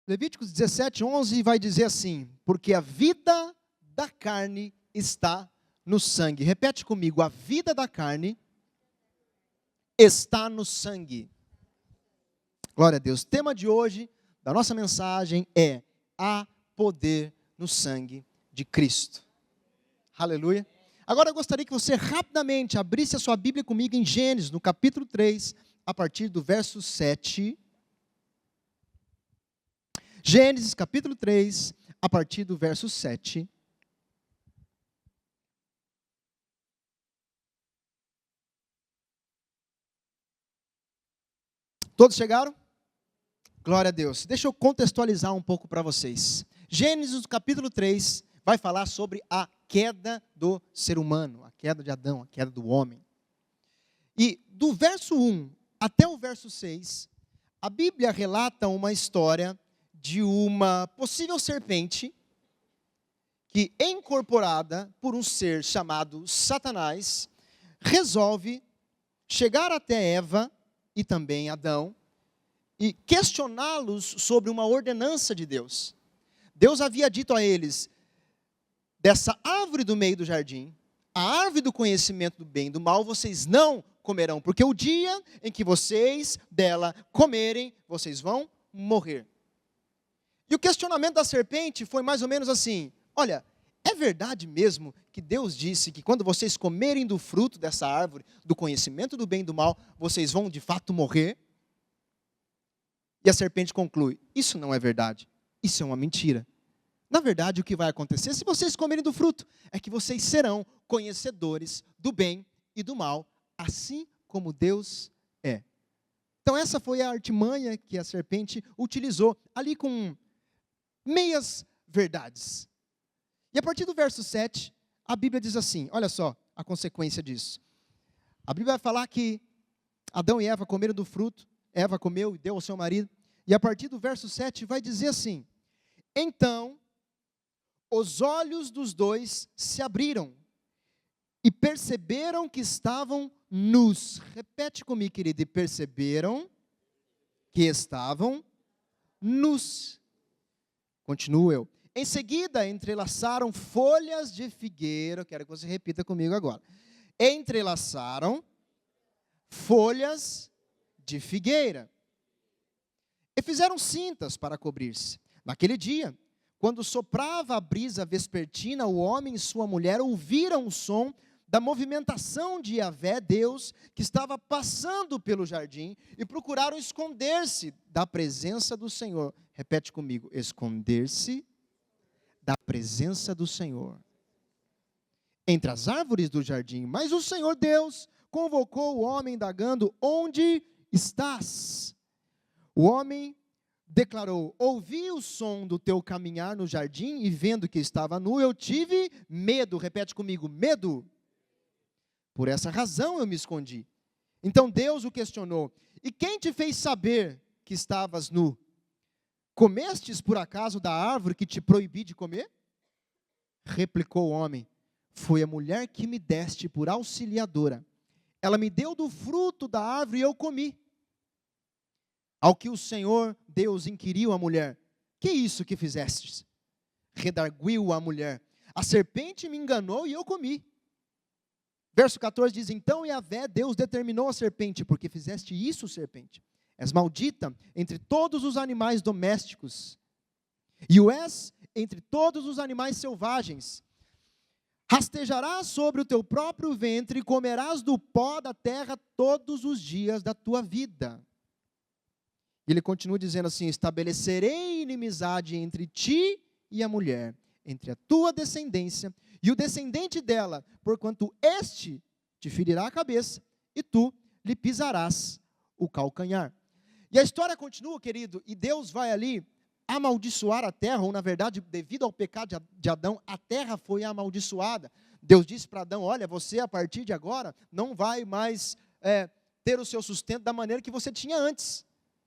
Levíticos 17:11 vai dizer assim: porque a vida da carne está no sangue. Repete comigo: a vida da carne está no sangue. Glória a Deus. O tema de hoje, da nossa mensagem, é: há poder no sangue de Cristo. Aleluia. Agora eu gostaria que você rapidamente abrisse a sua Bíblia comigo em Gênesis, no capítulo 3, a partir do verso 7. Gênesis, capítulo 3, a partir do verso 7. Todos chegaram? Glória a Deus. Deixa eu contextualizar um pouco para vocês. Gênesis, capítulo 3, vai falar sobre a queda do ser humano, a queda de Adão, a queda do homem. E do verso 1 até o verso 6, a Bíblia relata uma história de uma possível serpente que, incorporada por um ser chamado Satanás, resolve chegar até Eva e também Adão e questioná-los sobre uma ordenança de Deus. Deus havia dito a eles: dessa árvore do meio do jardim, a árvore do conhecimento do bem e do mal, vocês não comerão, porque o dia em que vocês dela comerem, vocês vão morrer. E o questionamento da serpente foi mais ou menos assim: olha, é verdade mesmo que Deus disse que quando vocês comerem do fruto dessa árvore, do conhecimento do bem e do mal, vocês vão de fato morrer? E a serpente conclui: isso não é verdade, isso é uma mentira. Na verdade, o que vai acontecer, se vocês comerem do fruto, é que vocês serão conhecedores do bem e do mal, assim como Deus é. Então essa foi a artimanha que a serpente utilizou, ali com meias verdades. E a partir do verso 7, a Bíblia diz assim, olha só a consequência disso. A Bíblia vai falar que Adão e Eva comeram do fruto, Eva comeu e deu ao seu marido, e a partir do verso 7 vai dizer assim: então os olhos dos dois se abriram e perceberam que estavam nus. Repete comigo, querido: e perceberam que estavam nus. Continuo eu. Em seguida, entrelaçaram folhas de figueira. Quero que você repita comigo agora. Entrelaçaram folhas de figueira e fizeram cintas para cobrir-se. Naquele dia, quando soprava a brisa vespertina, o homem e sua mulher ouviram o som da movimentação de Yahvé, Deus, que estava passando pelo jardim, e procuraram esconder-se da presença do Senhor. Repete comigo: esconder-se da presença do Senhor entre as árvores do jardim. Mas o Senhor Deus convocou o homem indagando: onde estás? O homem declarou: ouvi o som do teu caminhar no jardim e vendo que estava nu, eu tive medo. Repete comigo: medo. Por essa razão eu me escondi. Então Deus o questionou: e quem te fez saber que estavas nu? Comestes por acaso da árvore que te proibi de comer? Replicou o homem: foi a mulher que me deste por auxiliadora. Ela me deu do fruto da árvore e eu comi. Ao que o Senhor Deus inquiriu a mulher: que é isso que fizestes? Redarguiu a mulher: a serpente me enganou e eu comi. Verso 14 diz: então Yahvé, Deus, determinou a serpente: porque fizeste isso, serpente? És maldita entre todos os animais domésticos, e o és entre todos os animais selvagens. Rastejarás sobre o teu próprio ventre e comerás do pó da terra todos os dias da tua vida. Ele continua dizendo assim: estabelecerei inimizade entre ti e a mulher, entre a tua descendência e o descendente dela, porquanto este te ferirá a cabeça e tu lhe pisarás o calcanhar. E a história continua, querido, e Deus vai ali amaldiçoar a terra, ou na verdade, devido ao pecado de Adão, a terra foi amaldiçoada. Deus disse para Adão: olha, você a partir de agora não vai mais ter o seu sustento da maneira que você tinha antes.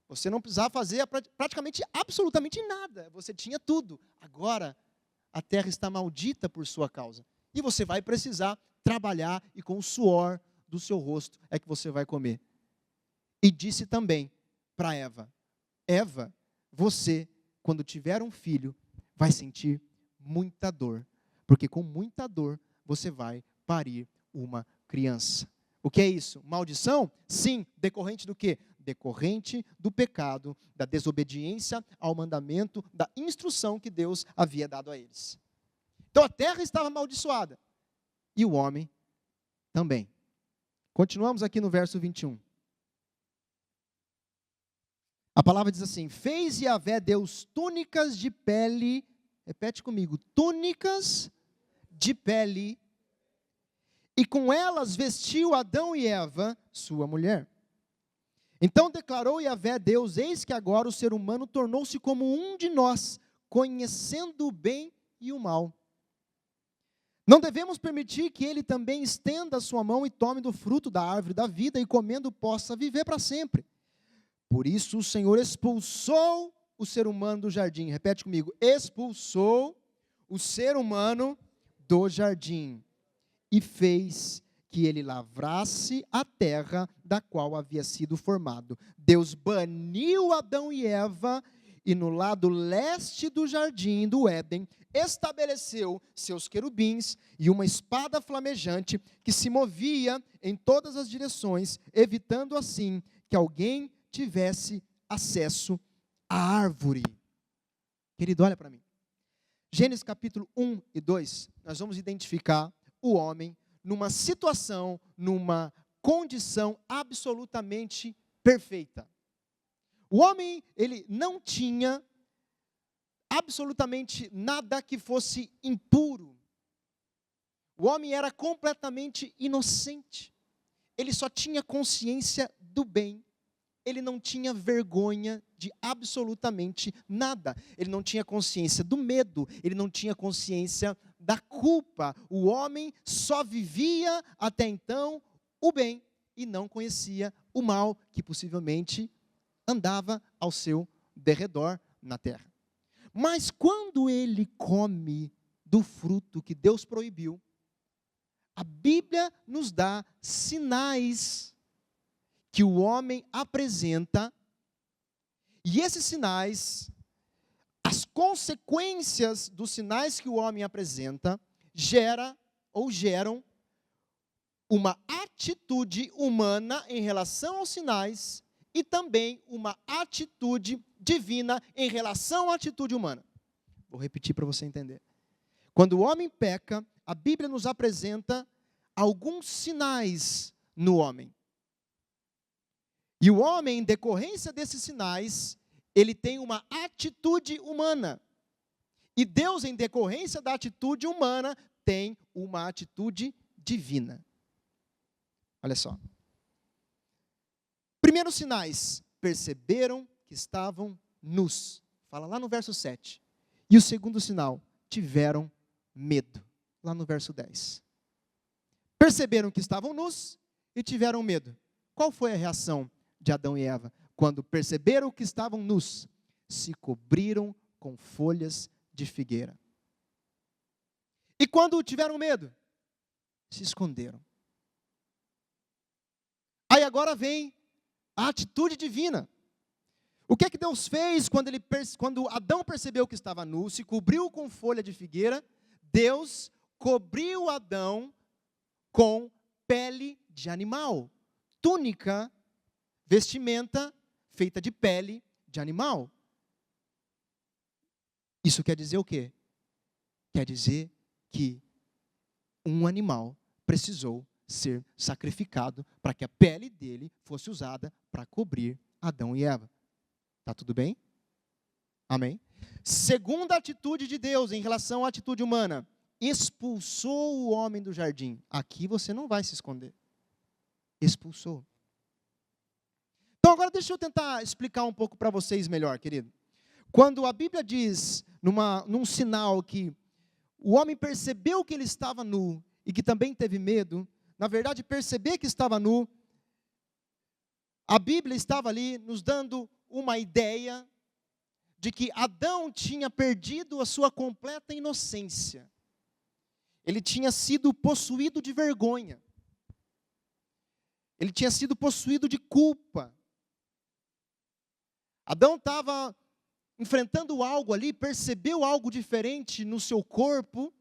Você não precisava fazer praticamente absolutamente nada, você tinha tudo. Agora a terra está maldita por sua causa, e você vai precisar trabalhar, e com o suor do seu rosto é que você vai comer. E disse também para Eva: Eva, você quando tiver um filho, vai sentir muita dor, porque com muita dor você vai parir uma criança. O que é isso? Maldição? Sim, decorrente do quê? Decorrente do pecado, da desobediência ao mandamento, da instrução que Deus havia dado a eles. Então a terra estava amaldiçoada, e o homem também. Continuamos aqui no verso 21. A palavra diz assim: fez Yahvé Deus túnicas de pele, repete comigo, túnicas de pele, e com elas vestiu Adão e Eva, sua mulher. Então declarou Yahvé Deus: eis que agora o ser humano tornou-se como um de nós, conhecendo o bem e o mal. Não devemos permitir que ele também estenda a sua mão e tome do fruto da árvore da vida, e comendo possa viver para sempre. Por isso o Senhor expulsou o ser humano do jardim. Repete comigo: expulsou o ser humano do jardim, e fez que ele lavrasse a terra da qual havia sido formado. Deus baniu Adão e Eva, e no lado leste do jardim do Éden, estabeleceu seus querubins e uma espada flamejante que se movia em todas as direções, evitando assim que alguém tivesse acesso à árvore. Querido, olha para mim. Gênesis capítulo 1 e 2, nós vamos identificar o homem numa situação, numa condição absolutamente perfeita. O homem, ele não tinha absolutamente nada que fosse impuro. O homem era completamente inocente. Ele só tinha consciência do bem. Ele não tinha vergonha de absolutamente nada. Ele não tinha consciência do medo. Ele não tinha consciência da culpa. O homem só vivia até então o bem e não conhecia o mal que possivelmente andava ao seu derredor na terra. Mas quando ele come do fruto que Deus proibiu, a Bíblia nos dá sinais que o homem apresenta, e esses sinais, as consequências dos sinais que o homem apresenta, geram uma atitude humana em relação aos sinais e também uma atitude divina em relação à atitude humana. Vou repetir para você entender. Quando o homem peca, a Bíblia nos apresenta alguns sinais no homem. E o homem, em decorrência desses sinais, ele tem uma atitude humana. E Deus, em decorrência da atitude humana, tem uma atitude divina. Olha só. Primeiros sinais: perceberam que estavam nus. Fala lá no verso 7. E o segundo sinal: tiveram medo. Lá no verso 10. Perceberam que estavam nus e tiveram medo. Qual foi a reação de Adão e Eva? Quando perceberam que estavam nus, se cobriram com folhas de figueira. E quando tiveram medo, se esconderam. Aí agora vem a atitude divina. O que é que Deus fez quando Adão percebeu que estava nu, se cobriu com folha de figueira? Deus cobriu Adão com pele de animal, túnica, vestimenta feita de pele de animal. Isso quer dizer o quê? Quer dizer que um animal precisou ser sacrificado para que a pele dele fosse usada para cobrir Adão e Eva. Tá tudo bem? Amém? Segunda atitude de Deus em relação à atitude humana: expulsou o homem do jardim. Aqui você não vai se esconder. Expulsou. Então agora deixa eu tentar explicar um pouco para vocês melhor, querido. Quando a Bíblia diz, num sinal, que o homem percebeu que ele estava nu e que também teve medo, na verdade, perceber que estava nu, a Bíblia estava ali nos dando uma ideia de que Adão tinha perdido a sua completa inocência. Ele tinha sido possuído de vergonha. Ele tinha sido possuído de culpa. Adão estava enfrentando algo ali, percebeu algo diferente no seu corpo,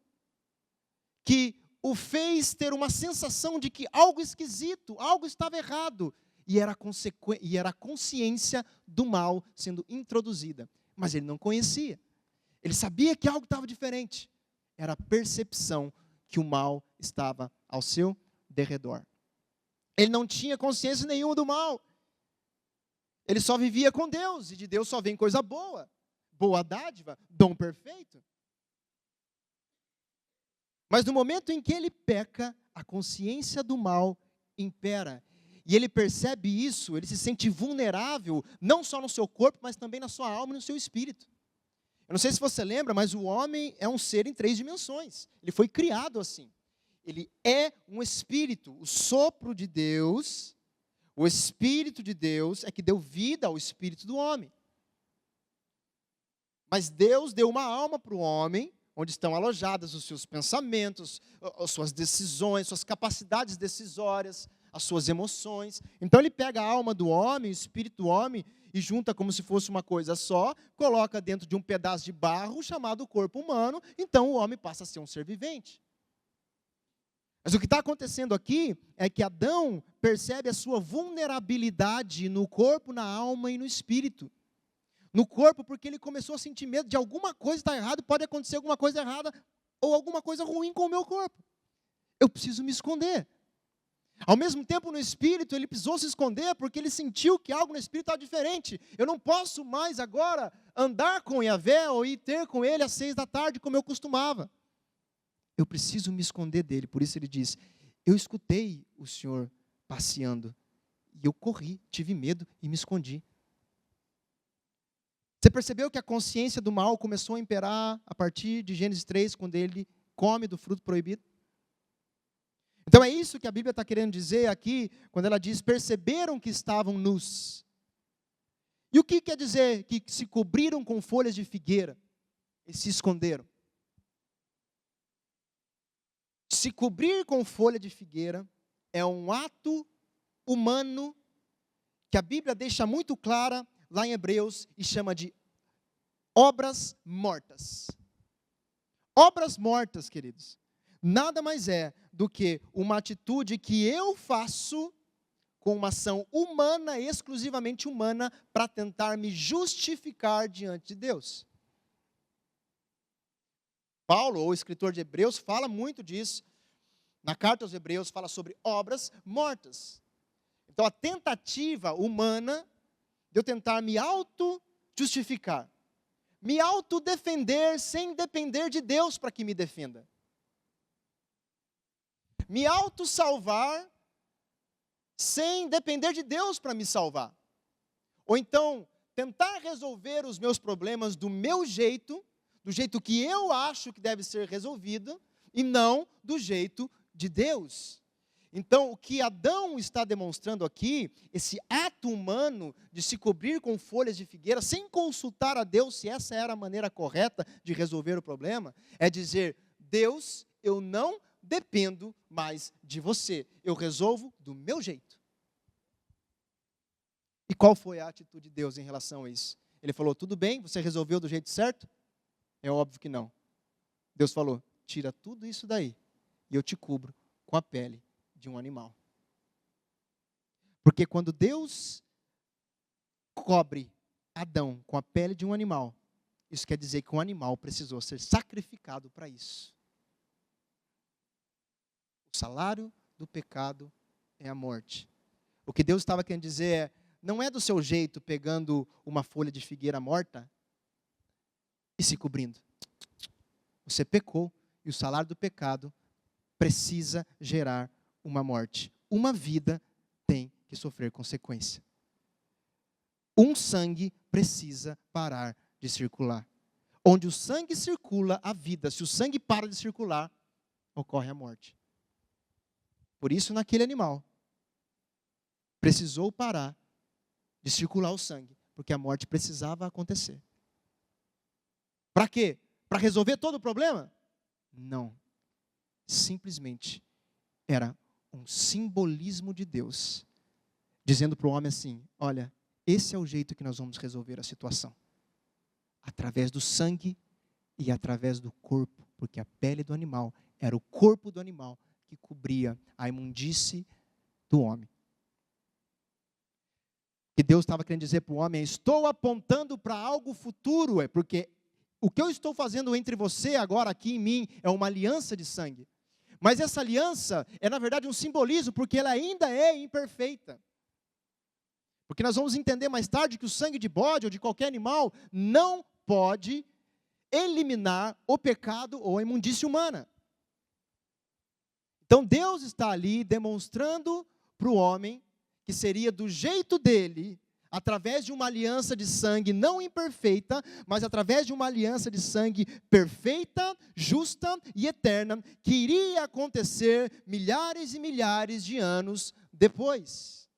que o fez ter uma sensação de que algo esquisito, algo estava errado, e era a consciência do mal sendo introduzida. Mas ele não conhecia. Ele sabia que algo estava diferente. Era a percepção que o mal estava ao seu derredor. Ele não tinha consciência nenhuma do mal. Ele só vivia com Deus, e de Deus só vem coisa boa. Boa dádiva, dom perfeito. Mas no momento em que ele peca, a consciência do mal impera. E ele percebe isso, ele se sente vulnerável, não só no seu corpo, mas também na sua alma e no seu espírito. Eu não sei se você lembra, mas o homem é um ser em 3 dimensões. Ele foi criado assim. Ele é um espírito, o sopro de Deus, o Espírito de Deus é que deu vida ao espírito do homem. Mas Deus deu uma alma para o homem, onde estão alojadas os seus pensamentos, as suas decisões, suas capacidades decisórias, as suas emoções. Então ele pega a alma do homem, o espírito do homem, e junta como se fosse uma coisa só, coloca dentro de um pedaço de barro chamado corpo humano, então o homem passa a ser um ser vivente. Mas o que está acontecendo aqui é que Adão percebe a sua vulnerabilidade no corpo, na alma e no espírito. No corpo, porque ele começou a sentir medo de alguma coisa estar errada, pode acontecer alguma coisa errada ou alguma coisa ruim com o meu corpo. Eu preciso me esconder. Ao mesmo tempo, no espírito, ele precisou se esconder porque ele sentiu que algo no espírito estava diferente. Eu não posso mais agora andar com Yahvé ou ir ter com ele às 6 da tarde, como eu costumava. Eu preciso me esconder dele. Por isso ele diz, eu escutei o Senhor passeando. E eu corri, tive medo e me escondi. Você percebeu que a consciência do mal começou a imperar a partir de Gênesis 3, quando ele come do fruto proibido? Então é isso que a Bíblia está querendo dizer aqui, quando ela diz, perceberam que estavam nus. E o que quer dizer que se cobriram com folhas de figueira e se esconderam? Se cobrir com folha de figueira é um ato humano que a Bíblia deixa muito clara lá em Hebreus e chama de obras mortas. Obras mortas, queridos, nada mais é do que uma atitude que eu faço com uma ação humana, exclusivamente humana, para tentar me justificar diante de Deus. Paulo, o escritor de Hebreus, fala muito disso. Na carta aos Hebreus fala sobre obras mortas. Então a tentativa humana de eu tentar me auto-justificar, me auto-defender sem depender de Deus para que me defenda. Me auto-salvar sem depender de Deus para me salvar. Ou então, tentar resolver os meus problemas do meu jeito, do jeito que eu acho que deve ser resolvido, e não do jeito de Deus. Então, o que Adão está demonstrando aqui, esse ato humano de se cobrir com folhas de figueira, sem consultar a Deus se essa era a maneira correta de resolver o problema, é dizer, Deus, eu não dependo mais de você, eu resolvo do meu jeito. E qual foi a atitude de Deus em relação a isso? Ele falou, tudo bem, você resolveu do jeito certo? É óbvio que não. Deus falou, tira tudo isso daí, e eu te cubro com a pele de um animal. Porque quando Deus cobre Adão com a pele de um animal, isso quer dizer que um animal precisou ser sacrificado para isso. O salário do pecado é a morte. O que Deus estava querendo dizer é, não é do seu jeito pegando uma folha de figueira morta e se cobrindo. Você pecou e o salário do pecado precisa gerar uma morte. Uma vida tem que sofrer consequência. Um sangue precisa parar de circular. Onde o sangue circula, a vida. Se o sangue para de circular, ocorre a morte. Por isso, naquele animal, precisou parar de circular o sangue, porque a morte precisava acontecer. Para quê? Para resolver todo o problema? Não. Simplesmente era um simbolismo de Deus, dizendo para o homem assim, olha, esse é o jeito que nós vamos resolver a situação. através do sangue e através do corpo, porque a pele do animal era o corpo do animal que cobria a imundície do homem. O que Deus estava querendo dizer para o homem é: estou apontando para algo futuro, porque o que eu estou fazendo entre você agora aqui em mim é uma aliança de sangue. Mas essa aliança é na verdade um simbolismo, porque ela ainda é imperfeita. Porque nós vamos entender mais tarde que o sangue de bode ou de qualquer animal não pode eliminar o pecado ou a imundície humana. Então Deus está ali demonstrando para o homem que seria do jeito dele, através de uma aliança de sangue não imperfeita, mas através de uma aliança de sangue perfeita, justa e eterna, que iria acontecer milhares e milhares de anos depois.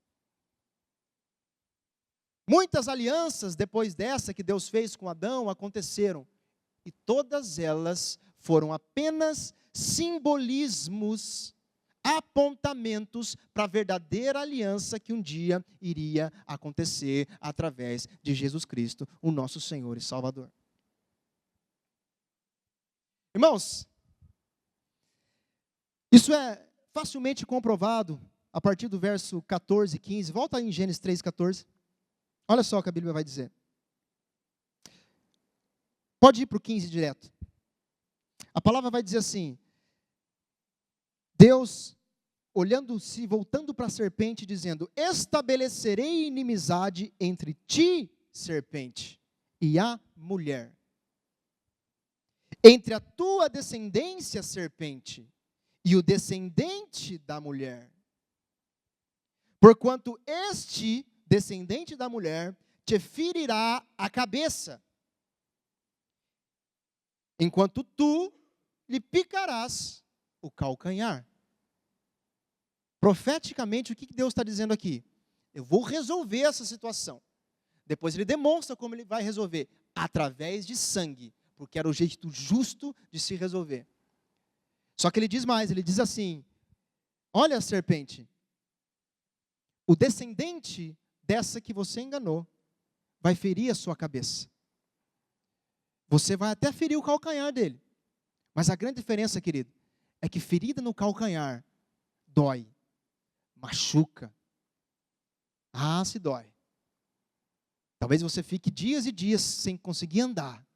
Muitas alianças depois dessa que Deus fez com Adão aconteceram, e todas elas foram apenas simbolismos, apontamentos para a verdadeira aliança que um dia iria acontecer através de Jesus Cristo, o nosso Senhor e Salvador. Irmãos, isso é facilmente comprovado a partir do verso 14 e 15. Volta aí em Gênesis 3,14. Olha só o que a Bíblia vai dizer. Pode ir para o 15 direto. A palavra vai dizer assim: Deus, olhando-se, voltando para a serpente, dizendo: estabelecerei inimizade entre ti, serpente, e a mulher. Entre a tua descendência, serpente, e o descendente da mulher. Porquanto este descendente da mulher te ferirá a cabeça, enquanto tu lhe picarás o calcanhar. Profeticamente, o que Deus está dizendo aqui? Eu vou resolver essa situação. Depois ele demonstra como ele vai resolver. Através de sangue, porque era o jeito justo de se resolver. Só que ele diz mais, ele diz assim: olha, serpente, o descendente dessa que você enganou vai ferir a sua cabeça. Você vai até ferir o calcanhar dele. Mas a grande diferença, querido, é que ferida no calcanhar dói, machuca. Ah, se dói. Talvez você fique dias e dias sem conseguir andar,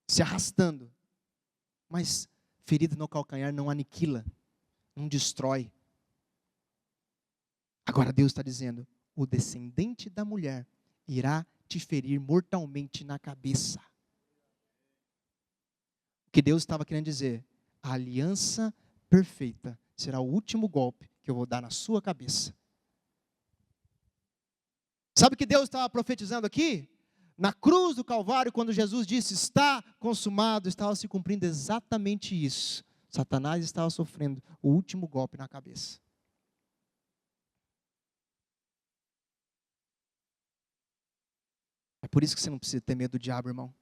se arrastando. Mas ferida no calcanhar não aniquila, não destrói. Agora Deus está dizendo: o descendente da mulher irá te ferir mortalmente na cabeça. O que Deus estava querendo dizer: a aliança perfeita será o último golpe que eu vou dar na sua cabeça. Sabe o que Deus estava profetizando aqui? Na cruz do Calvário, quando Jesus disse: está consumado, estava se cumprindo exatamente isso. Satanás estava sofrendo o último golpe na cabeça. É por isso que você não precisa ter medo do diabo, irmão.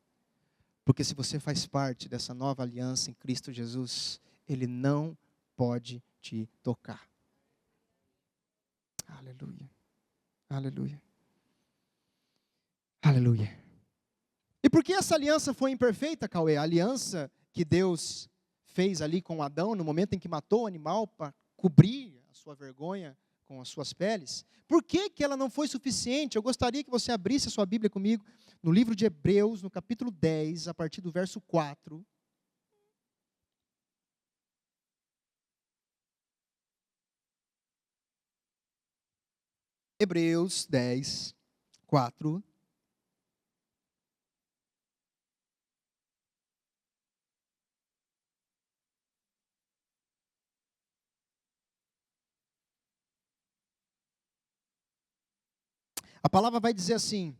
Porque se você faz parte dessa nova aliança em Cristo Jesus, ele não pode te tocar. Aleluia. Aleluia. Aleluia. E por que essa aliança foi imperfeita, Cauê? A aliança que Deus fez ali com Adão, no momento em que matou o animal para cobrir a sua vergonha com as suas peles. Por que ela não foi suficiente? Eu gostaria que você abrisse a sua Bíblia comigo no livro de Hebreus, no capítulo 10, a partir do verso 4. Hebreus 10, 4. A palavra vai dizer assim: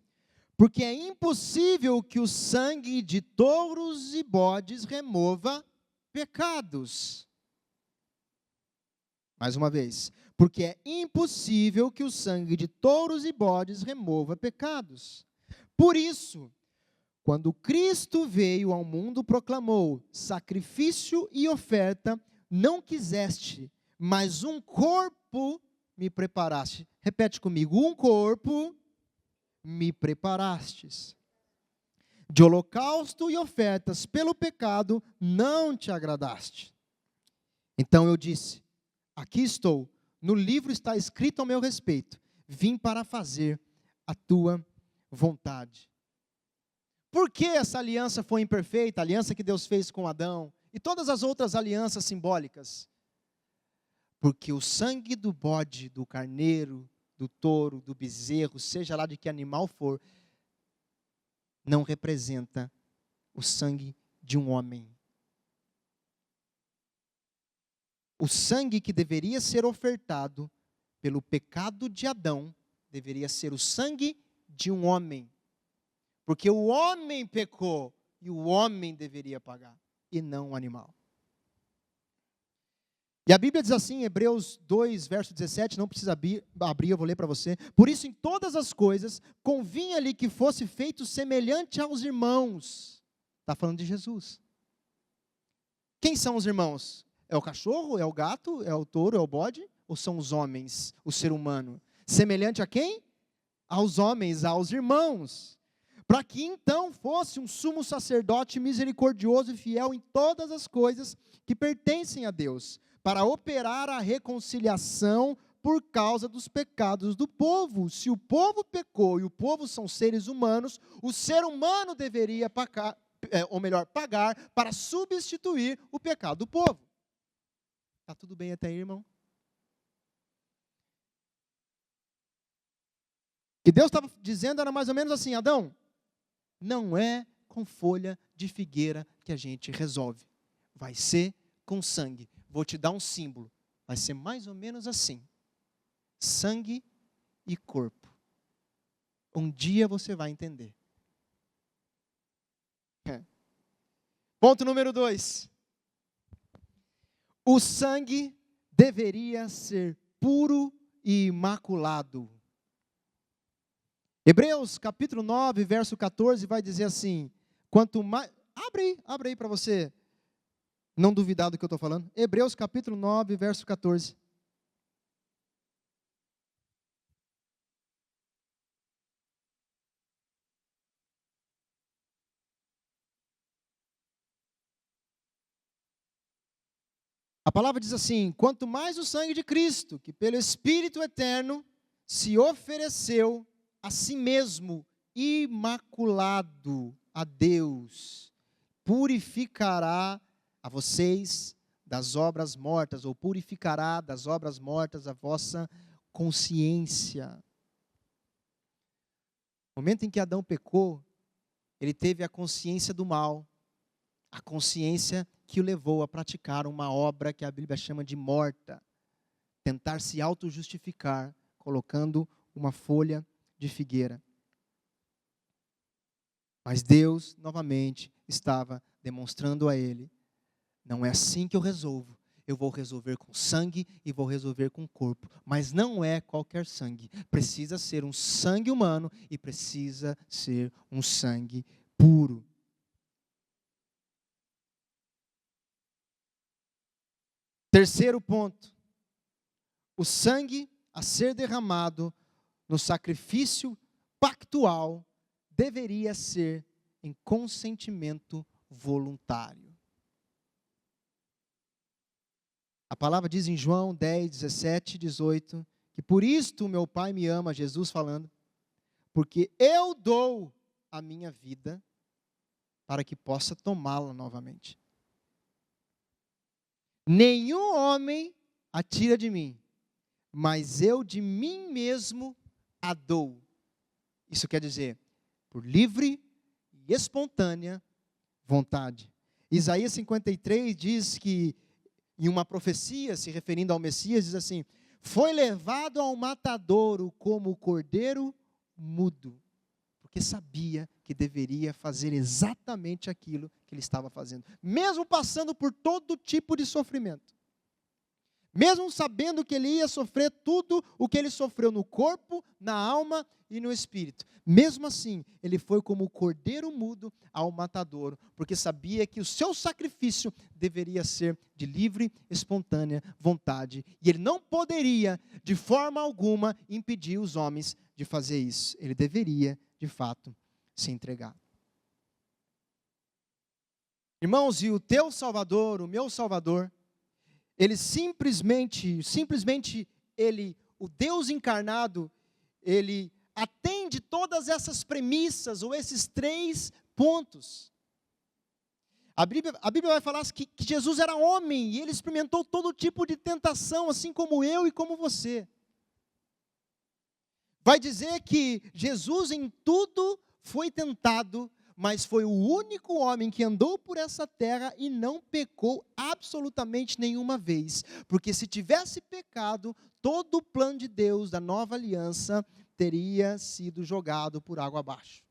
porque é impossível que o sangue de touros e bodes remova pecados. Mais uma vez. Porque é impossível que o sangue de touros e bodes remova pecados. Por isso, quando Cristo veio ao mundo, proclamou: sacrifício e oferta não quiseste, mas um corpo me preparaste. Repete comigo: um corpo me preparastes. De holocausto e ofertas pelo pecado não te agradaste. Então eu disse: aqui estou, no livro está escrito ao meu respeito, vim para fazer a tua vontade. Por que essa aliança foi imperfeita, a aliança que Deus fez com Adão, e todas as outras alianças simbólicas? Porque o sangue do bode, do carneiro, do touro, do bezerro, seja lá de que animal for, não representa o sangue de um homem. O sangue que deveria ser ofertado pelo pecado de Adão, deveria ser o sangue de um homem. Porque o homem pecou e o homem deveria pagar, e não o animal. E a Bíblia diz assim, em Hebreus 2, verso 17, não precisa abrir, eu vou ler para você. Por isso, em todas as coisas, convinha-lhe que fosse feito semelhante aos irmãos. Está falando de Jesus. Quem são os irmãos? É o cachorro, é o gato, é o touro, é o bode? Ou são os homens, o ser humano? Semelhante a quem? Aos homens, aos irmãos. Para que então fosse um sumo sacerdote misericordioso e fiel em todas as coisas que pertencem a Deus, para operar a reconciliação por causa dos pecados do povo. Se o povo pecou e o povo são seres humanos, o ser humano deveria pagar para substituir o pecado do povo. Está tudo bem até aí, irmão? O que Deus estava dizendo era mais ou menos assim: Adão, não é com folha de figueira que a gente resolve. Vai ser com sangue. Vou te dar um símbolo. Vai ser mais ou menos assim. Sangue e corpo. Um dia você vai entender. Ponto número 2. O sangue deveria ser puro e imaculado. Hebreus capítulo 9, verso 14 vai dizer assim: quanto mais... Abre aí para você não duvidar do que eu estou falando. Hebreus capítulo 9, verso 14. A palavra diz assim: quanto mais o sangue de Cristo, que pelo Espírito eterno se ofereceu a si mesmo, imaculado a Deus, purificará a vocês das obras mortas, ou purificará das obras mortas a vossa consciência. No momento em que Adão pecou, ele teve a consciência do mal, a consciência que o levou a praticar uma obra que a Bíblia chama de morta, tentar se auto-justificar, colocando uma folha de figueira. Mas Deus, novamente, estava demonstrando a ele: não é assim que eu resolvo. Eu vou resolver com sangue e vou resolver com corpo. Mas não é qualquer sangue. Precisa ser um sangue humano e precisa ser um sangue puro. Terceiro ponto. O sangue a ser derramado no sacrifício pactual deveria ser em consentimento voluntário. A palavra diz em João 10, 17, 18, que por isto o meu Pai me ama, Jesus falando, porque eu dou a minha vida para que possa tomá-la novamente. Nenhum homem a tira de mim, mas eu de mim mesmo a dou. Isso quer dizer, por livre e espontânea vontade. Isaías 53 diz que, em uma profecia, se referindo ao Messias, diz assim: foi levado ao matadouro como o cordeiro mudo, porque sabia que deveria fazer exatamente aquilo que ele estava fazendo, mesmo passando por todo tipo de sofrimento. Mesmo sabendo que ele ia sofrer tudo o que ele sofreu no corpo, na alma e no espírito. Mesmo assim, ele foi como o cordeiro mudo ao matadouro, porque sabia que o seu sacrifício deveria ser de livre, espontânea vontade. E ele não poderia, de forma alguma, impedir os homens de fazer isso. Ele deveria, de fato, se entregar. Irmãos, e o teu Salvador, o meu Salvador, ele simplesmente, ele, o Deus encarnado, ele atende todas essas premissas, ou esses 3 pontos. A Bíblia vai falar que Jesus era homem, e ele experimentou todo tipo de tentação, assim como eu e como você. Vai dizer que Jesus em tudo foi tentado, mas foi o único homem que andou por essa terra e não pecou absolutamente nenhuma vez. Porque se tivesse pecado, todo o plano de Deus, da nova aliança, teria sido jogado por água abaixo.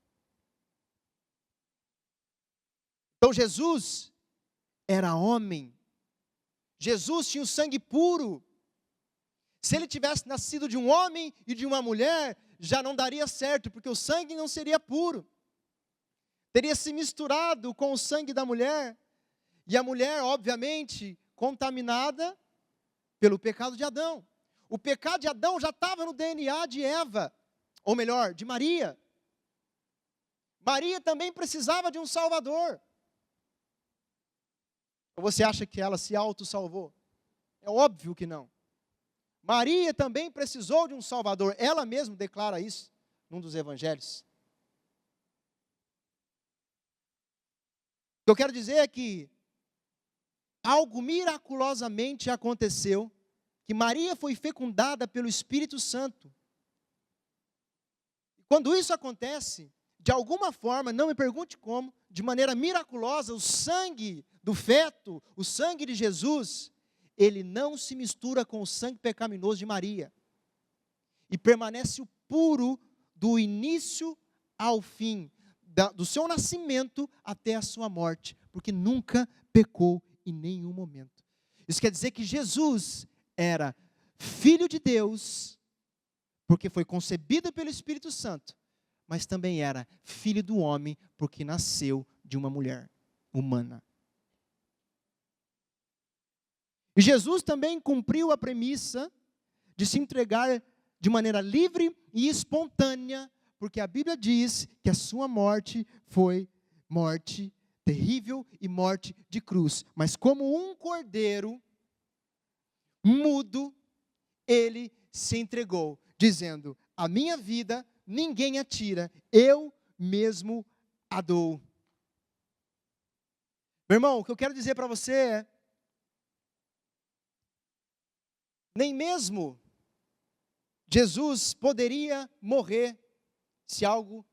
Então Jesus era homem. Jesus tinha o sangue puro. Se ele tivesse nascido de um homem e de uma mulher, já não daria certo, porque o sangue não seria puro. Teria se misturado com o sangue da mulher, e a mulher, obviamente, contaminada pelo pecado de Adão. O pecado de Adão já estava no DNA de Eva, ou melhor, de Maria. Maria também precisava de um Salvador. Ou você acha que ela se auto-salvou? É óbvio que não. Maria também precisou de um Salvador. Ela mesma declara isso num dos evangelhos. O que eu quero dizer é que algo miraculosamente aconteceu, que Maria foi fecundada pelo Espírito Santo. Quando isso acontece, de alguma forma, não me pergunte como, de maneira miraculosa, o sangue do feto, o sangue de Jesus, ele não se mistura com o sangue pecaminoso de Maria. E permanece o puro do início ao fim, do seu nascimento até a sua morte, porque nunca pecou em nenhum momento. Isso quer dizer que Jesus era filho de Deus, porque foi concebido pelo Espírito Santo, mas também era filho do homem, porque nasceu de uma mulher humana. E Jesus também cumpriu a premissa de se entregar de maneira livre e espontânea, porque a Bíblia diz que a sua morte foi morte terrível e morte de cruz. Mas como um cordeiro mudo, ele se entregou, dizendo: a minha vida ninguém a tira, eu mesmo a dou. Meu irmão, o que eu quero dizer para você é, nem mesmo Jesus poderia morrer se algo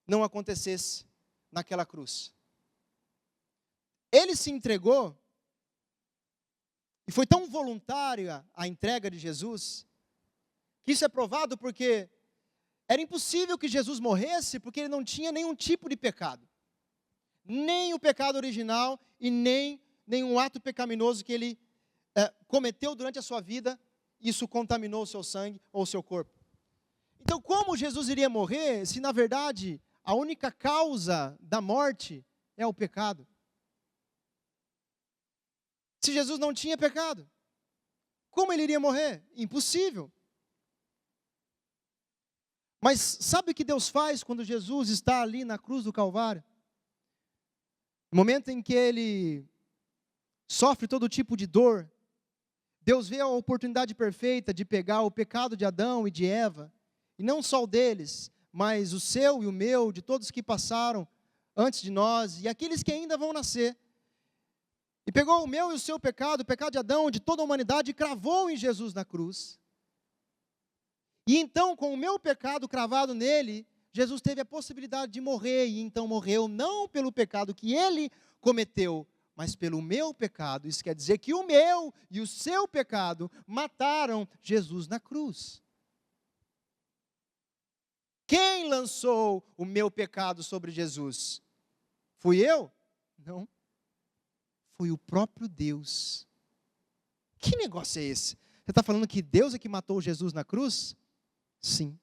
não acontecesse naquela cruz. Ele se entregou, e foi tão voluntária a entrega de Jesus, que isso é provado porque era impossível que Jesus morresse, porque ele não tinha nenhum tipo de pecado. Nem o pecado original e nem nenhum ato pecaminoso que ele cometeu durante a sua vida, isso contaminou o seu sangue ou o seu corpo. Então, como Jesus iria morrer, se na verdade a única causa da morte é o pecado? Se Jesus não tinha pecado, como ele iria morrer? Impossível. Mas sabe o que Deus faz quando Jesus está ali na cruz do Calvário? No momento em que ele sofre todo tipo de dor, Deus vê a oportunidade perfeita de pegar o pecado de Adão e de Eva, e não só o deles, mas o seu e o meu, de todos que passaram antes de nós, e aqueles que ainda vão nascer. E pegou o meu e o seu pecado, o pecado de Adão, de toda a humanidade, e cravou em Jesus na cruz. E então, com o meu pecado cravado nele, Jesus teve a possibilidade de morrer, e então morreu não pelo pecado que ele cometeu, mas pelo meu pecado. Isso quer dizer que o meu e o seu pecado mataram Jesus na cruz. Quem lançou o meu pecado sobre Jesus? Fui eu? Não. Foi o próprio Deus. Que negócio é esse? Você está falando que Deus é que matou Jesus na cruz? Sim.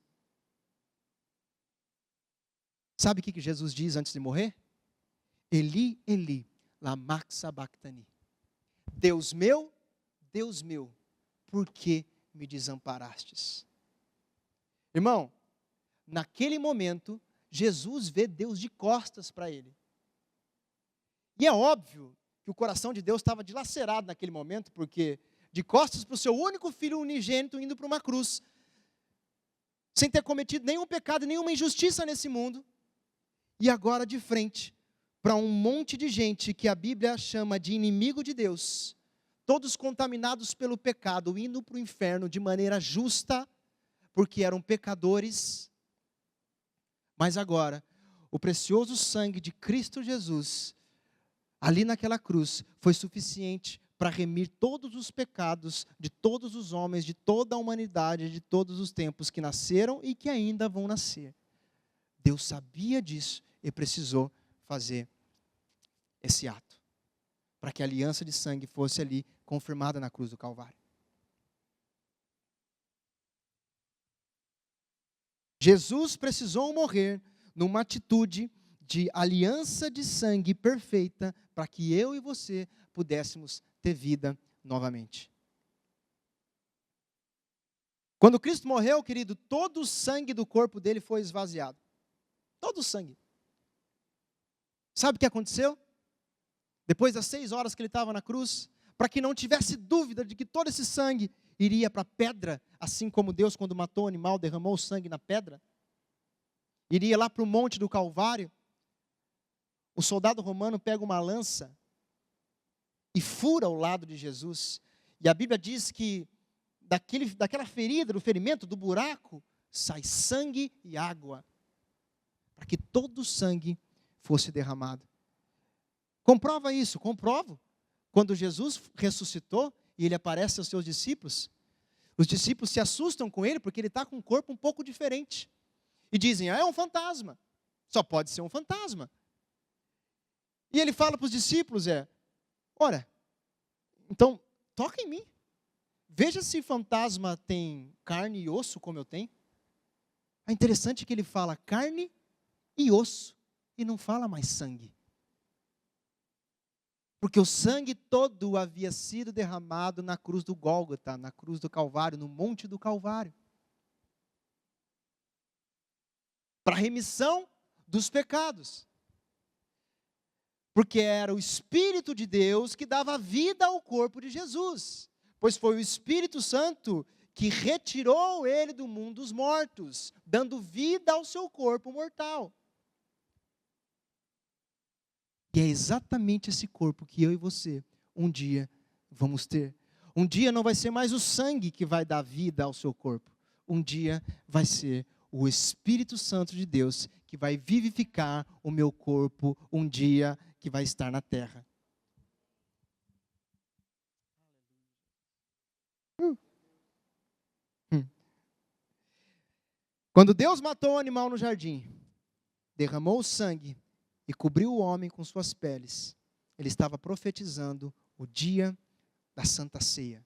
Sabe o que Jesus diz antes de morrer? Eli, Eli, lama sabachthani. Deus meu, por que me desamparastes? Irmão, naquele momento, Jesus vê Deus de costas para ele. E é óbvio que o coração de Deus estava dilacerado naquele momento, porque de costas para o seu único filho unigênito indo para uma cruz, sem ter cometido nenhum pecado, nenhuma injustiça nesse mundo, e agora de frente para um monte de gente que a Bíblia chama de inimigo de Deus, todos contaminados pelo pecado, indo para o inferno de maneira justa, porque eram pecadores, mas agora, o precioso sangue de Cristo Jesus, ali naquela cruz, foi suficiente para remir todos os pecados de todos os homens, de toda a humanidade, de todos os tempos que nasceram e que ainda vão nascer. Deus sabia disso e precisou fazer esse ato, para que a aliança de sangue fosse ali confirmada na cruz do Calvário. Jesus precisou morrer numa atitude de aliança de sangue perfeita, para que eu e você pudéssemos ter vida novamente. Quando Cristo morreu, querido, todo o sangue do corpo dele foi esvaziado. Todo o sangue. Sabe o que aconteceu? Depois das 6 horas que ele estava na cruz, para que não tivesse dúvida de que todo esse sangue iria para a pedra, assim como Deus, quando matou o animal, derramou o sangue na pedra, iria lá para o monte do Calvário, o soldado romano pega uma lança e fura o lado de Jesus, e a Bíblia diz que daquela ferida, do ferimento, do buraco, sai sangue e água, para que todo o sangue fosse derramado. Comprova isso, comprovo. Quando Jesus ressuscitou e ele aparece aos seus discípulos, os discípulos se assustam com ele porque ele está com um corpo um pouco diferente. E dizem, é um fantasma. Só pode ser um fantasma. E ele fala para os discípulos, ora, então toca em mim. Veja se fantasma tem carne e osso como eu tenho. É interessante que ele fala carne e osso e não fala mais sangue. Porque o sangue todo havia sido derramado na cruz do Gólgota, na cruz do Calvário, no monte do Calvário. Para a remissão dos pecados. Porque era o Espírito de Deus que dava vida ao corpo de Jesus. Pois foi o Espírito Santo que retirou ele do mundo dos mortos, dando vida ao seu corpo mortal. E é exatamente esse corpo que eu e você, um dia, vamos ter. Um dia não vai ser mais o sangue que vai dar vida ao seu corpo. Um dia vai ser o Espírito Santo de Deus que vai vivificar o meu corpo, um dia que vai estar na terra. Quando Deus matou o animal no jardim, derramou o sangue e cobriu o homem com suas peles, ele estava profetizando o dia da Santa Ceia.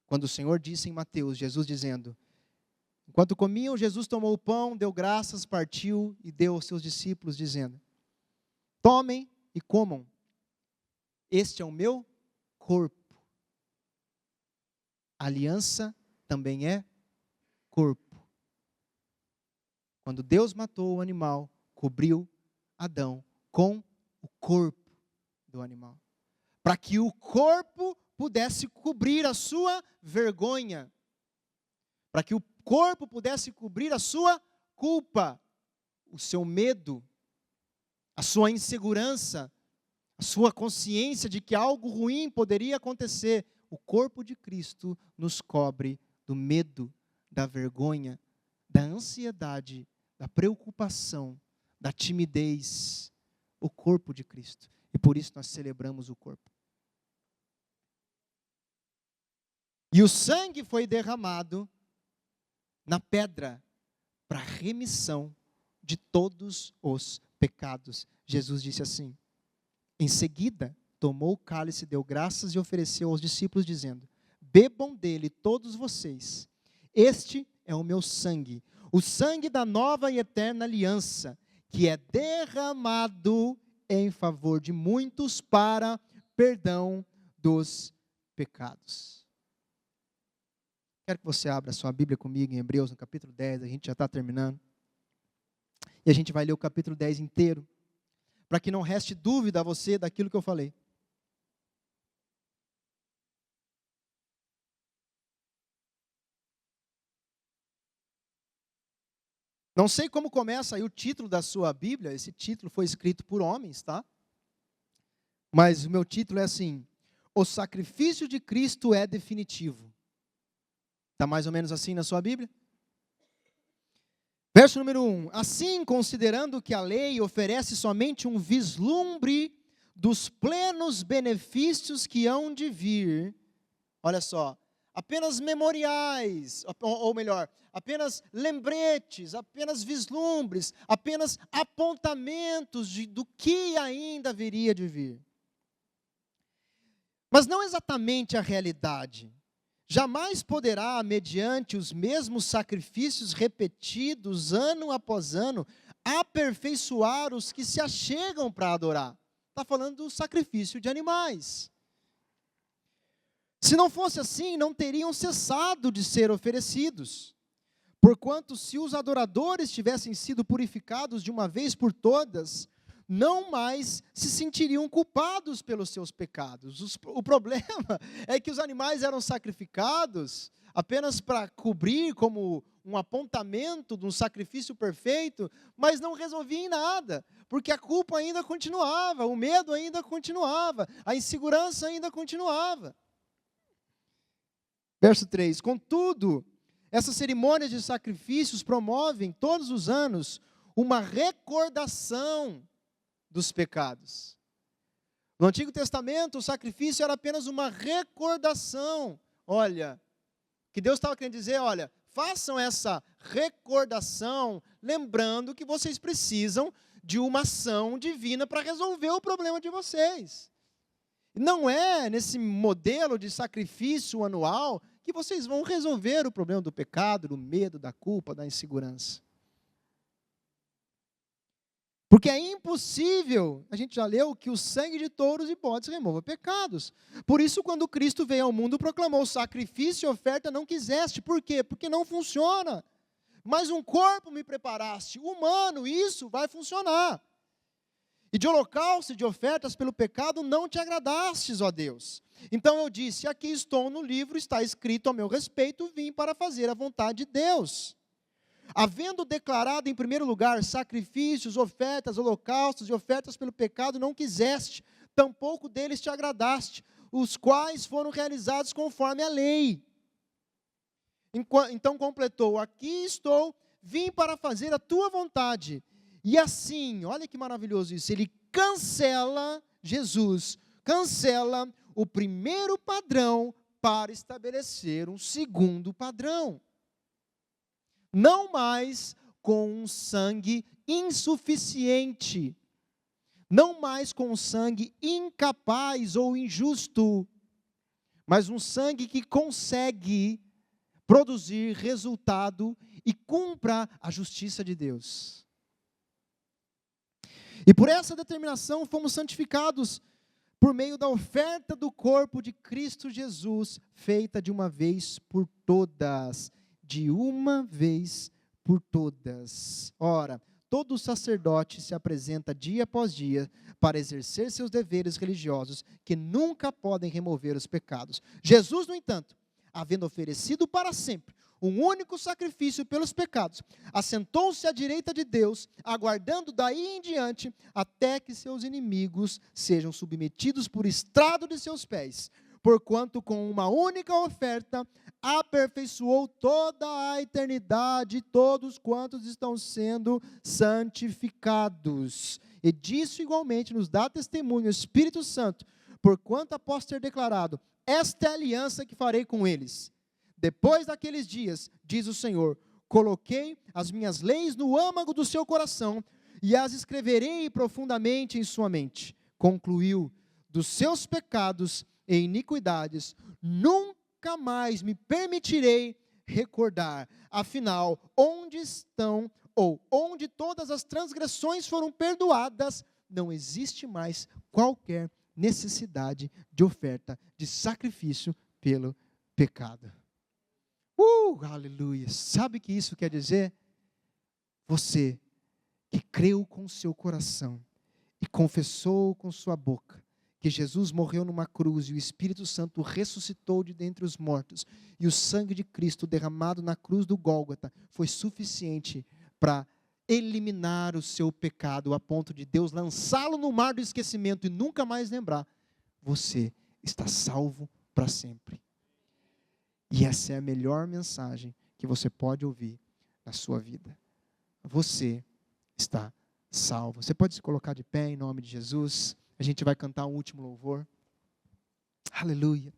Quando o Senhor disse em Mateus, Jesus dizendo, enquanto comiam, Jesus tomou o pão, deu graças, partiu e deu aos seus discípulos, dizendo, tomem e comam, este é o meu corpo. A aliança também é corpo. Quando Deus matou o animal, cobriu Adão com o corpo do animal, para que o corpo pudesse cobrir a sua vergonha, para que o corpo pudesse cobrir a sua culpa, o seu medo, a sua insegurança, a sua consciência de que algo ruim poderia acontecer. O corpo de Cristo nos cobre do medo, da vergonha, da ansiedade, da preocupação, da timidez, o corpo de Cristo. E por isso nós celebramos o corpo. E o sangue foi derramado na pedra para remissão de todos os pecados. Jesus disse assim, em seguida, tomou o cálice, deu graças e ofereceu aos discípulos, dizendo, bebam dele todos vocês, este é o meu sangue, o sangue da nova e eterna aliança, que é derramado em favor de muitos para perdão dos pecados. Quero que você abra sua Bíblia comigo em Hebreus, no capítulo 10, a gente já está terminando. E a gente vai ler o capítulo 10 inteiro, para que não reste dúvida a você daquilo que eu falei. Não sei como começa aí o título da sua Bíblia, esse título foi escrito por homens, tá? Mas o meu título é assim: o sacrifício de Cristo é definitivo. Está mais ou menos assim na sua Bíblia? Verso número 1. Assim, considerando que a lei oferece somente um vislumbre dos plenos benefícios que hão de vir, olha só, apenas memoriais, ou melhor, apenas lembretes, apenas vislumbres, apenas apontamentos do que ainda viria de vir. Mas não exatamente a realidade. Jamais poderá, mediante os mesmos sacrifícios repetidos ano após ano, aperfeiçoar os que se achegam para adorar. Está falando do sacrifício de animais. Se não fosse assim, não teriam cessado de ser oferecidos. Porquanto, se os adoradores tivessem sido purificados de uma vez por todas, não mais se sentiriam culpados pelos seus pecados. O problema é que os animais eram sacrificados apenas para cobrir como um apontamento de um sacrifício perfeito, mas não resolvia em nada, porque a culpa ainda continuava, o medo ainda continuava, a insegurança ainda continuava. Verso 3: Contudo, essas cerimônias de sacrifícios promovem todos os anos uma recordação dos pecados. No Antigo Testamento, o sacrifício era apenas uma recordação. Olha, que Deus estava querendo dizer, olha, façam essa recordação, lembrando que vocês precisam de uma ação divina para resolver o problema de vocês. Não é nesse modelo de sacrifício anual que vocês vão resolver o problema do pecado, do medo, da culpa, da insegurança. Porque é impossível, a gente já leu, que o sangue de touros e bodes remova pecados. Por isso, quando Cristo veio ao mundo, proclamou: sacrifício e oferta não quiseste. Por quê? Porque não funciona. Mas um corpo me preparaste, humano, isso vai funcionar. E de holocausto e de ofertas pelo pecado não te agradastes, ó Deus. Então eu disse: aqui estou no livro, está escrito a meu respeito, vim para fazer a vontade de Deus. Havendo declarado em primeiro lugar sacrifícios, ofertas, holocaustos e ofertas pelo pecado, não quiseste, tampouco deles te agradaste, os quais foram realizados conforme a lei. Então completou: aqui estou, vim para fazer a tua vontade. E assim, olha que maravilhoso isso, ele cancela, Jesus cancela o primeiro padrão para estabelecer um segundo padrão. Não mais com um sangue insuficiente, não mais com um sangue incapaz ou injusto, mas um sangue que consegue produzir resultado e cumpra a justiça de Deus. E por essa determinação fomos santificados por meio da oferta do corpo de Cristo Jesus, feita de uma vez por todas. De uma vez por todas. Ora, todo sacerdote se apresenta dia após dia para exercer seus deveres religiosos, que nunca podem remover os pecados. Jesus, no entanto, havendo oferecido para sempre um único sacrifício pelos pecados, assentou-se à direita de Deus, aguardando daí em diante, até que seus inimigos sejam submetidos por estrado de seus pés. Porquanto com uma única oferta aperfeiçoou toda a eternidade todos quantos estão sendo santificados. E disso igualmente nos dá testemunho o Espírito Santo, porquanto após ter declarado: esta é a aliança que farei com eles. Depois daqueles dias, diz o Senhor, coloquei as minhas leis no âmago do seu coração e as escreverei profundamente em sua mente. Concluiu: dos seus pecados e iniquidades nunca mais me permitirei recordar. Afinal, onde estão, ou onde todas as transgressões foram perdoadas, não existe mais qualquer necessidade de oferta, de sacrifício pelo pecado. Aleluia! Sabe o que isso quer dizer? Você que creu com o seu coração e confessou com sua boca que Jesus morreu numa cruz e o Espírito Santo ressuscitou de dentre os mortos, e o sangue de Cristo derramado na cruz do Gólgota foi suficiente para eliminar o seu pecado, a ponto de Deus lançá-lo no mar do esquecimento e nunca mais lembrar, você está salvo para sempre. E essa é a melhor mensagem que você pode ouvir na sua vida. Você está salvo. Você pode se colocar de pé em nome de Jesus. A gente vai cantar um último louvor. Aleluia.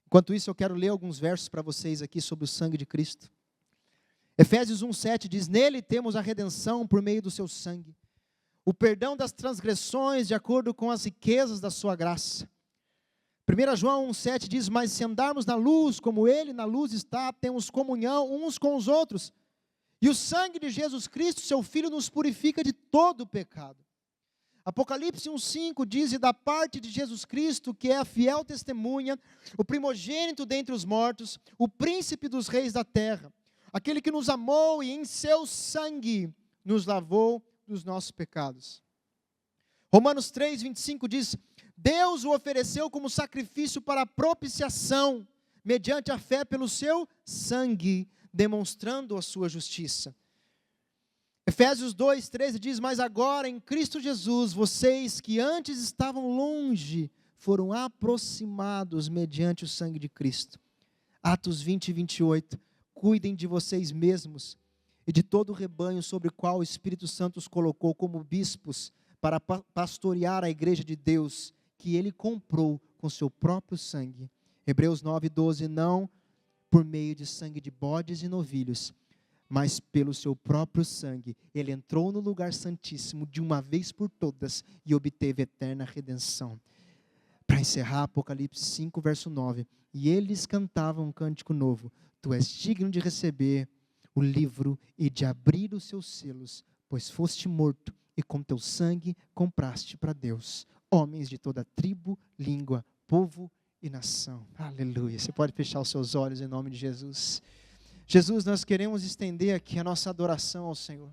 Enquanto isso, eu quero ler alguns versos para vocês aqui sobre o sangue de Cristo. Efésios 1:7 diz: nele temos a redenção por meio do seu sangue, o perdão das transgressões de acordo com as riquezas da sua graça. 1 João 1:7 diz: mas se andarmos na luz, como ele na luz está, temos comunhão uns com os outros, e o sangue de Jesus Cristo, seu Filho, nos purifica de todo o pecado. Apocalipse 1:5 diz: e da parte de Jesus Cristo, que é a fiel testemunha, o primogênito dentre os mortos, o príncipe dos reis da terra, aquele que nos amou e em seu sangue nos lavou dos nossos pecados. Romanos 3:25 diz: Deus o ofereceu como sacrifício para a propiciação, mediante a fé pelo seu sangue, demonstrando a sua justiça. Efésios 2:13 diz: mas agora em Cristo Jesus, vocês que antes estavam longe, foram aproximados mediante o sangue de Cristo. Atos 20:28, cuidem de vocês mesmos e de todo o rebanho sobre o qual o Espírito Santo os colocou como bispos, para pastorear a igreja de Deus, que ele comprou com seu próprio sangue. Hebreus 9:12, não por meio de sangue de bodes e novilhos, mas pelo seu próprio sangue, ele entrou no lugar santíssimo de uma vez por todas e obteve eterna redenção. Para encerrar, Apocalipse 5, verso 9, e eles cantavam um cântico novo: tu és digno de receber o livro e de abrir os seus selos, pois foste morto e com teu sangue compraste para Deus homens de toda tribo, língua, povo e nação. Aleluia. Você pode fechar os seus olhos em nome de Jesus. Jesus, nós queremos estender aqui a nossa adoração ao Senhor.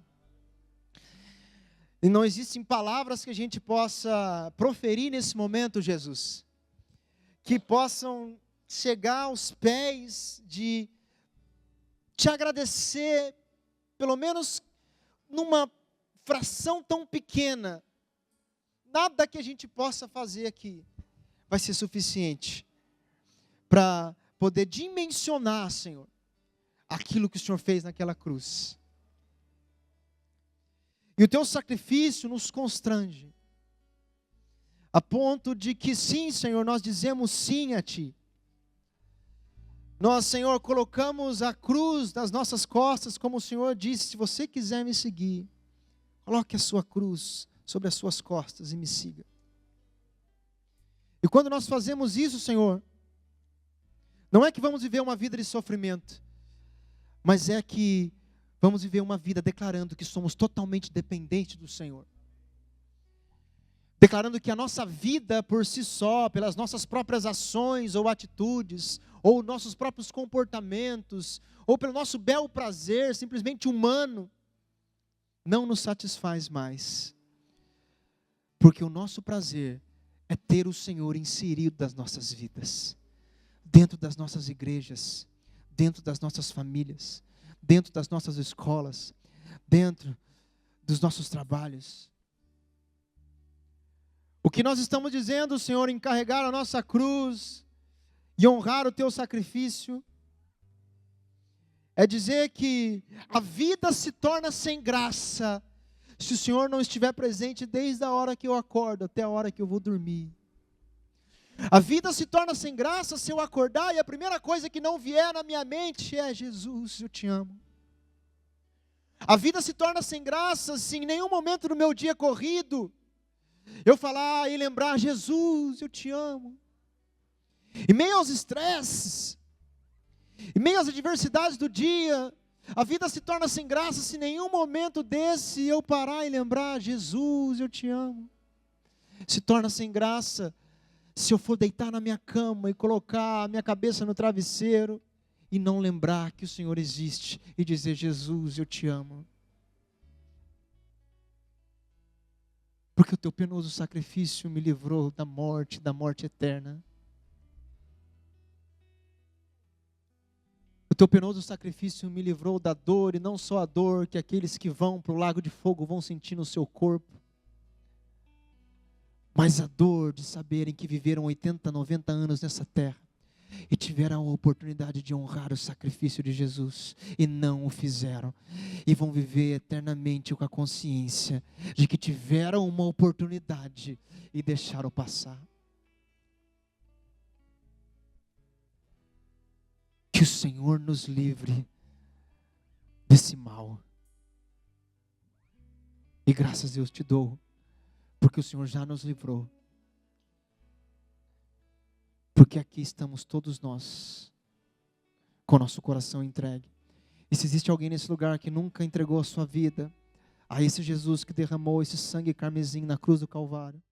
E não existem palavras que a gente possa proferir nesse momento, Jesus, que possam chegar aos pés de te agradecer, pelo menos numa fração tão pequena. Nada que a gente possa fazer aqui vai ser suficiente para poder dimensionar, Senhor, aquilo que o Senhor fez naquela cruz. E o teu sacrifício nos constrange, a ponto de que sim, Senhor, nós dizemos sim a Ti. Nós, Senhor, colocamos a cruz nas nossas costas, como o Senhor disse: se você quiser me seguir, coloque a sua cruz sobre as suas costas e me siga. E quando nós fazemos isso, Senhor, não é que vamos viver uma vida de sofrimento, mas é que vamos viver uma vida declarando que somos totalmente dependentes do Senhor. Declarando que a nossa vida por si só, pelas nossas próprias ações ou atitudes, ou nossos próprios comportamentos, ou pelo nosso bel prazer, simplesmente humano, não nos satisfaz mais. Porque o nosso prazer é ter o Senhor inserido nas nossas vidas, dentro das nossas igrejas, dentro das nossas famílias, dentro das nossas escolas, dentro dos nossos trabalhos. O que nós estamos dizendo, Senhor, em carregar a nossa cruz e honrar o Teu sacrifício, é dizer que a vida se torna sem graça se o Senhor não estiver presente desde a hora que eu acordo até a hora que eu vou dormir. A vida se torna sem graça se eu acordar e a primeira coisa que não vier na minha mente é: Jesus, eu te amo. A vida se torna sem graça se em nenhum momento do meu dia corrido eu falar e lembrar: Jesus, eu te amo. Em meio aos estresses, em meio às adversidades do dia, a vida se torna sem graça se em nenhum momento desse eu parar e lembrar: Jesus, eu te amo. Se torna sem graça se eu for deitar na minha cama e colocar a minha cabeça no travesseiro e não lembrar que o Senhor existe e dizer: Jesus, eu te amo. Porque o teu penoso sacrifício me livrou da morte eterna. O teu penoso sacrifício me livrou da dor, e não só a dor que aqueles que vão para o lago de fogo vão sentir no seu corpo, mas a dor de saberem que viveram 80, 90 anos nessa terra e tiveram a oportunidade de honrar o sacrifício de Jesus e não o fizeram, e vão viver eternamente com a consciência de que tiveram uma oportunidade e deixaram passar. Que o Senhor nos livre desse mal. E graças a Deus te dou, porque o Senhor já nos livrou. Porque aqui estamos todos nós, com o nosso coração entregue. E se existe alguém nesse lugar que nunca entregou a sua vida a esse Jesus que derramou esse sangue carmesim na cruz do Calvário,